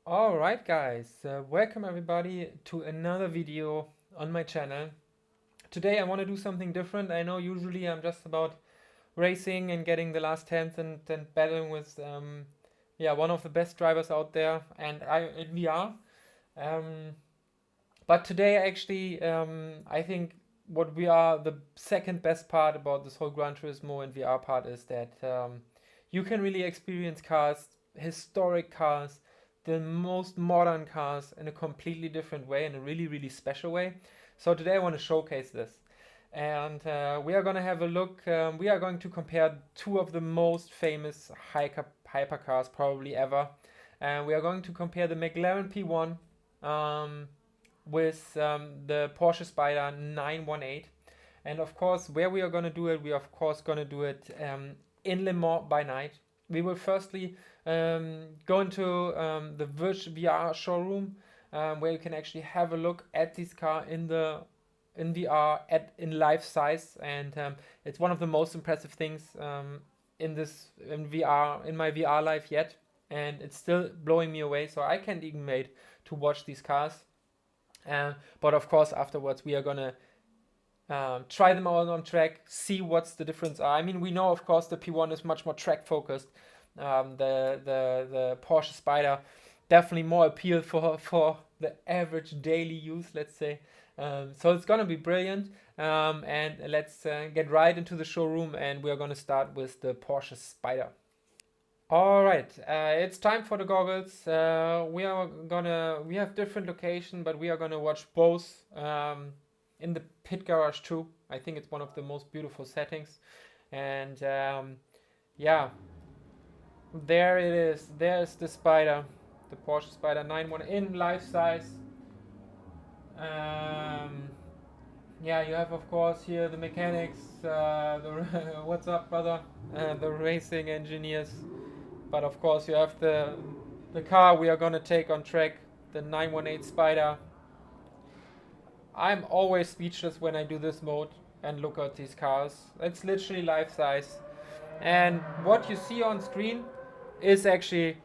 Alright guys, welcome everybody to another video on my channel. Today I want to do something different. I know usually I'm just about racing and getting the last 10th and battling with one of the best drivers out there and I in VR. Um, but today actually I think what we are the second best part about this whole Gran Turismo and VR part is that you can really experience cars, historic cars, the most modern cars in a completely different way, in a really, really special way. So today I want to showcase this. And we are going to have a look. We are going to compare two of the most famous hypercars probably ever. And we are going to compare the McLaren P1 um, with the Porsche Spyder 918. And of course, where we are going to do it, we are of course going to do it in Le Mans by night. We will firstly go into the VR showroom where you can actually have a look at this car in VR in life size, and it's one of the most impressive things in VR in my VR life yet, and it's still blowing me away. So I can't even wait to watch these cars. But of course, afterwards we are gonna try them all on track, see what's the difference are. I mean, we know of course the P1 is much more track focused. The Porsche Spyder definitely more appeal for the average daily use, let's say. So it's gonna be brilliant. And let's get right into the showroom, and we're gonna start with the Porsche Spyder. All right, it's time for the goggles. We have different location, but we are gonna watch both in the pit garage too. I think it's one of the most beautiful settings, and yeah, there it is. There's the Spyder, the Porsche Spyder 911 in life size. Um, yeah, you have of course here the mechanics, what's up, brother? The racing engineers. But of course, you have the car we are gonna take on track, the 918 Spyder. I'm always speechless when I do this mode and look at these cars. It's literally life size. And what you see on screen is actually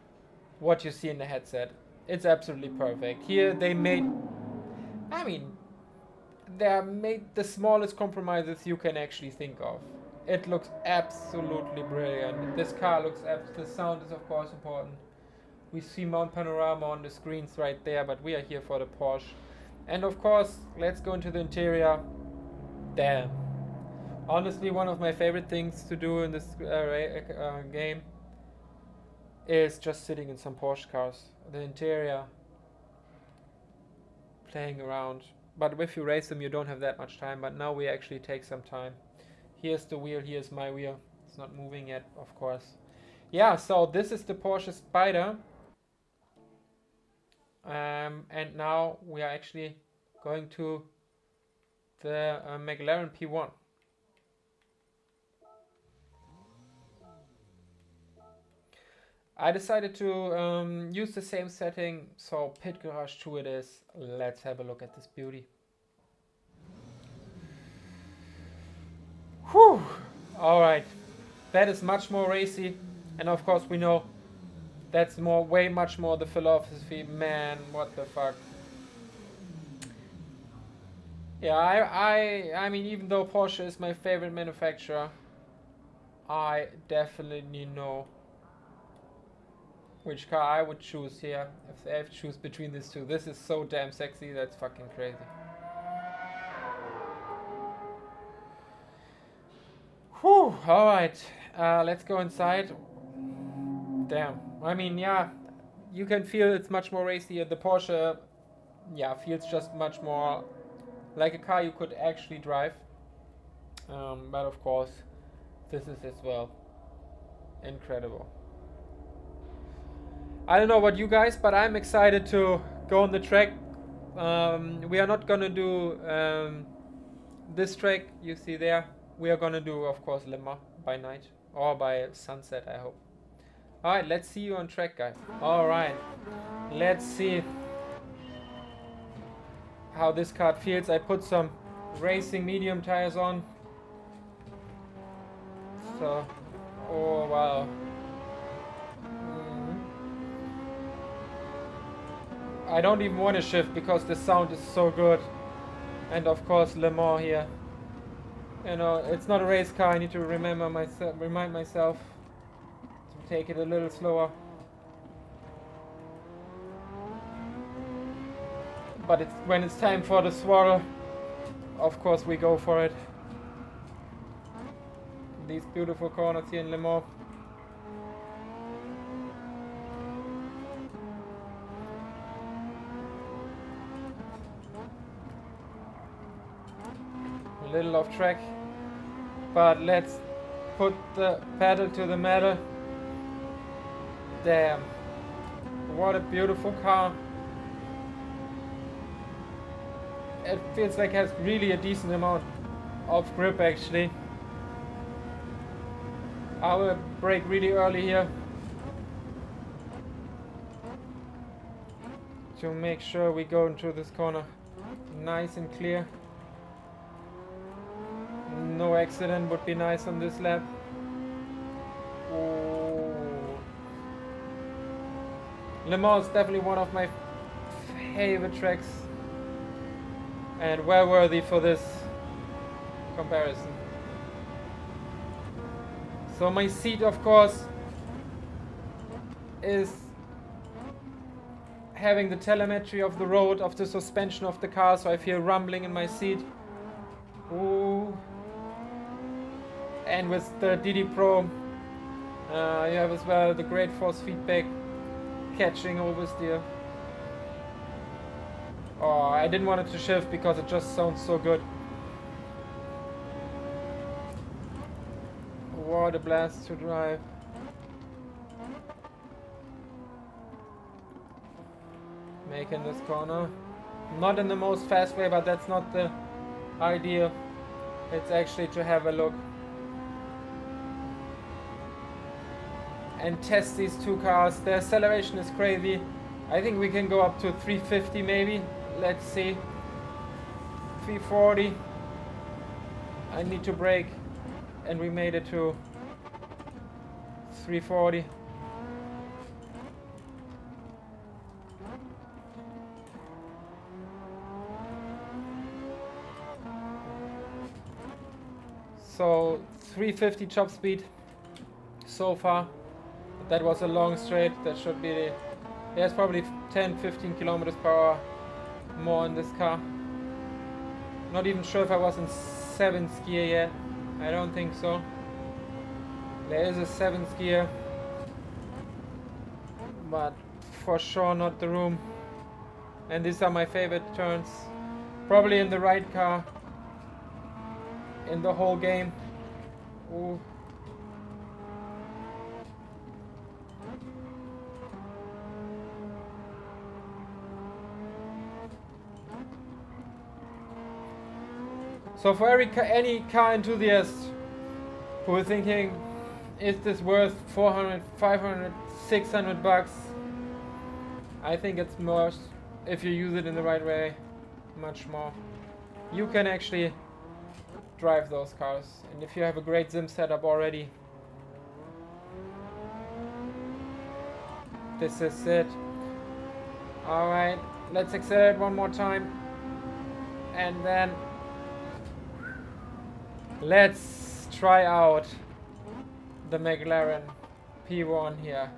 what you see in the headset. It's absolutely perfect. Here I mean, they made the smallest compromises you can actually think of. It looks absolutely brilliant. This car looks the sound is of course important. We see Mount Panorama on the screens right there, but we are here for the Porsche. And of course, let's go into the interior. Damn. Honestly, one of my favorite things to do in this game is just sitting in some Porsche cars. The interior, playing around. But if you race them, you don't have that much time. But now we actually take some time. Here's the wheel, here's my wheel. It's not moving yet, of course. Yeah, so this is the Porsche Spyder. And now we are actually going to the McLaren P1. I decided to use the same setting, so pit garage 2 it is. Let's have a look at this beauty. Whew! Alright, that is much more racy, and of course we know that's way much more the philosophy. Man, what the fuck. Yeah, I mean, even though Porsche is my favorite manufacturer, I definitely know which car I would choose here if I have to choose between these two. This is so damn sexy, that's fucking crazy. Whew, alright, let's go inside. Damn, I mean, yeah, you can feel it's much more racy. The Porsche, yeah, feels just much more like a car you could actually drive. But of course, this is as well incredible. I don't know about you guys, but I'm excited to go on the track. We are not gonna do this track you see there. We are gonna do, of course, Le Mans by night or by sunset, I hope. Alright, let's see you on track, guys. Alright, let's see how this card feels. I put some racing medium tires on. So, oh wow. I don't even want to shift because the sound is so good. And of course Le Mans here. You know, it's not a race car. I need to remind myself to take it a little slower. But when it's time for the throttle, of course we go for it. These beautiful corners here in Le Mans. A little off track, but let's put the pedal to the metal. Damn, what a beautiful car. It feels like it has really a decent amount of grip actually. I will brake really early here to make sure we go into this corner nice and clear. No accident would be nice on this lap. Oh. Le Mans is definitely one of my favorite tracks and well worthy for this comparison. So my seat, of course, is having the telemetry of the road, of the suspension of the car, so I feel rumbling in my seat. Ooh. And with the DD Pro, you have as well the great force feedback catching oversteer. Oh, I didn't want it to shift because it just sounds so good. What a blast to drive. Making this corner. Not in the most fast way, but that's not the idea. It's actually to have a look and test these two cars. The acceleration is crazy. I think we can go up to 350 maybe. Let's see. 340. I need to brake. And we made it to 340. So 350 top speed so far. That was a long straight. That should be, there's probably 10-15 kilometers per hour more in this car. Not even sure if I was in 7th gear yet. I don't think so. There is a 7th gear, but for sure not the room. And these are my favorite turns. Probably in the right car in the whole game. Ooh. So for any car enthusiast who is thinking, is this worth 400, 500, 600 bucks? I think it's more, if you use it in the right way, much more. You can actually drive those cars, and if you have a great sim setup already, this is it. Alright, let's accelerate one more time, and then let's try out the McLaren P1 here.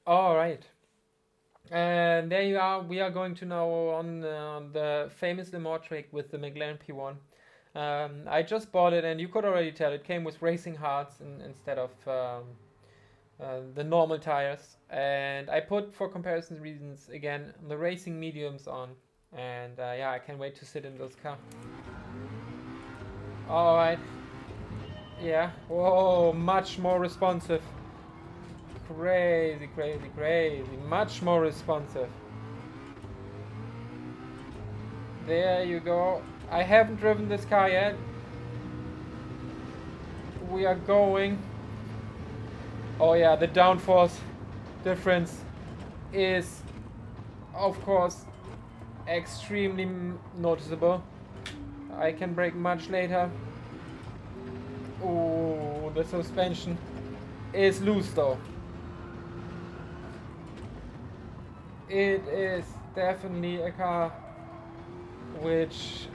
Alright, and there you are. We are going to now on the famous Le Mans track with the McLaren P1. I just bought it, and you could already tell it came with racing hards instead of the normal tires. And I put, for comparison reasons, again the racing mediums on. And yeah, I can't wait to sit in those cars. Alright. Yeah. Whoa, much more responsive. Crazy, crazy, crazy. Much more responsive. There you go. I haven't driven this car yet. We are going. Oh yeah, the downforce difference is, of course, extremely noticeable. I can brake much later. Oh, the suspension is loose though. it is definitely a car which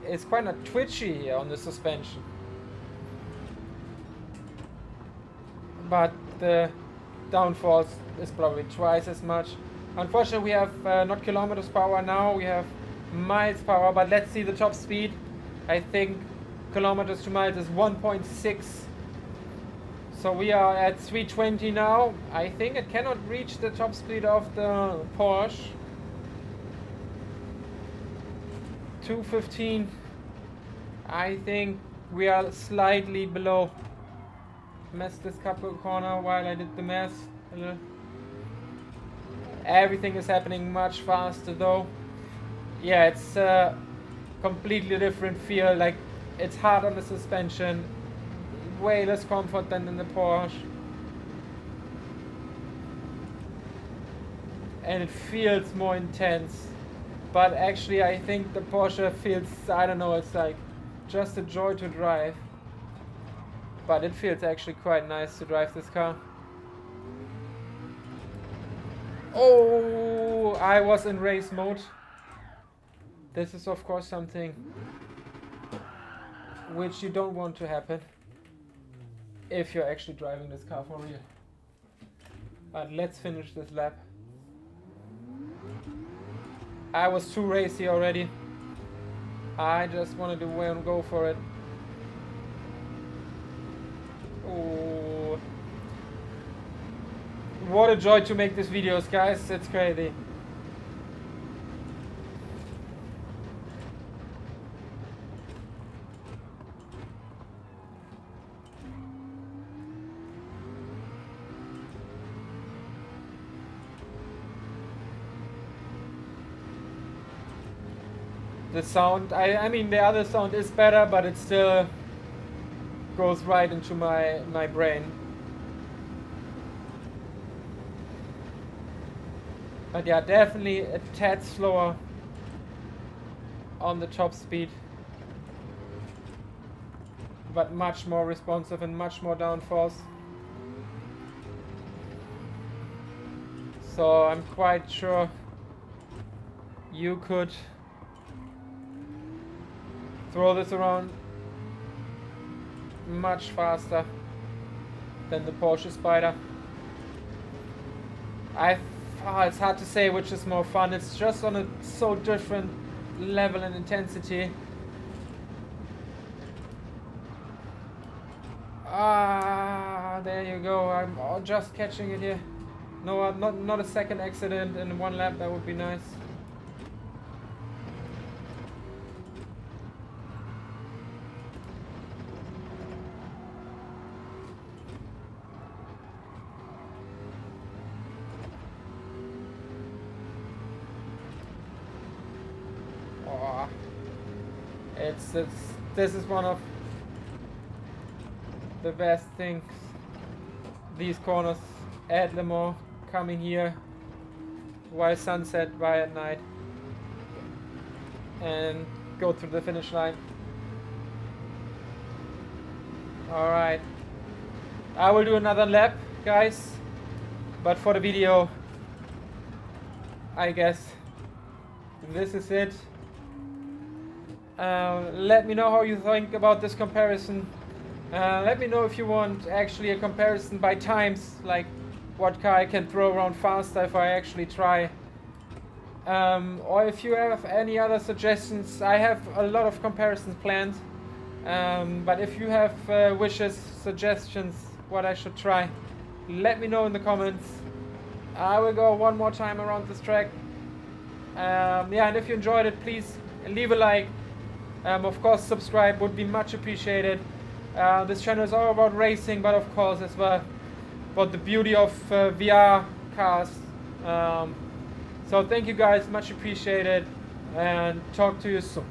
is quite not twitchy on the suspension, but the downforce is probably twice as much. Unfortunately, we have not kilometers power now, we have miles power, but let's see the top speed. I think kilometers to miles is 1.6. So we are at 320 now. I think it cannot reach the top speed of the Porsche. 215. I think we are slightly below. Messed this couple corner while I did the math. Everything is happening much faster though. Yeah, it's a completely different feel. Like, it's hard on the suspension. Way less comfort than in the Porsche. And it feels more intense. But actually I think the Porsche feels, I don't know, it's like just a joy to drive. But it feels actually quite nice to drive this car. Oh, I was in race mode. This is of course something which you don't want to happen if you're actually driving this car for real. But let's finish this lap. I was too racy already. I just wanted to go for it. Oh, what a joy to make these videos, guys. It's crazy. The sound, I mean the other sound is better, but it still goes right into my brain. But yeah, definitely a tad slower on the top speed, but much more responsive and much more downforce. So I'm quite sure you could throw this around much faster than the Porsche Spyder. It's hard to say which is more fun. It's just on a so different level and intensity. There you go. I'm just catching it here. No, not a second accident in one lap. That would be nice. This is one of the best things. These corners at Le Mans, coming here while sunset by at night and go through the finish line. Alright, I will do another lap, guys, but for the video I guess this is it. Let me know how you think about this comparison. Let me know if you want actually a comparison by times, like what car I can throw around faster if I actually try. Or if you have any other suggestions. I have a lot of comparisons planned. But if you have wishes, suggestions, what I should try, let me know in the comments. I will go one more time around this track. Yeah, and if you enjoyed it, please leave a like. Of course, subscribe would be much appreciated. This channel is all about racing, but of course as well about the beauty of VR cars. So thank you guys, much appreciated, and talk to you soon.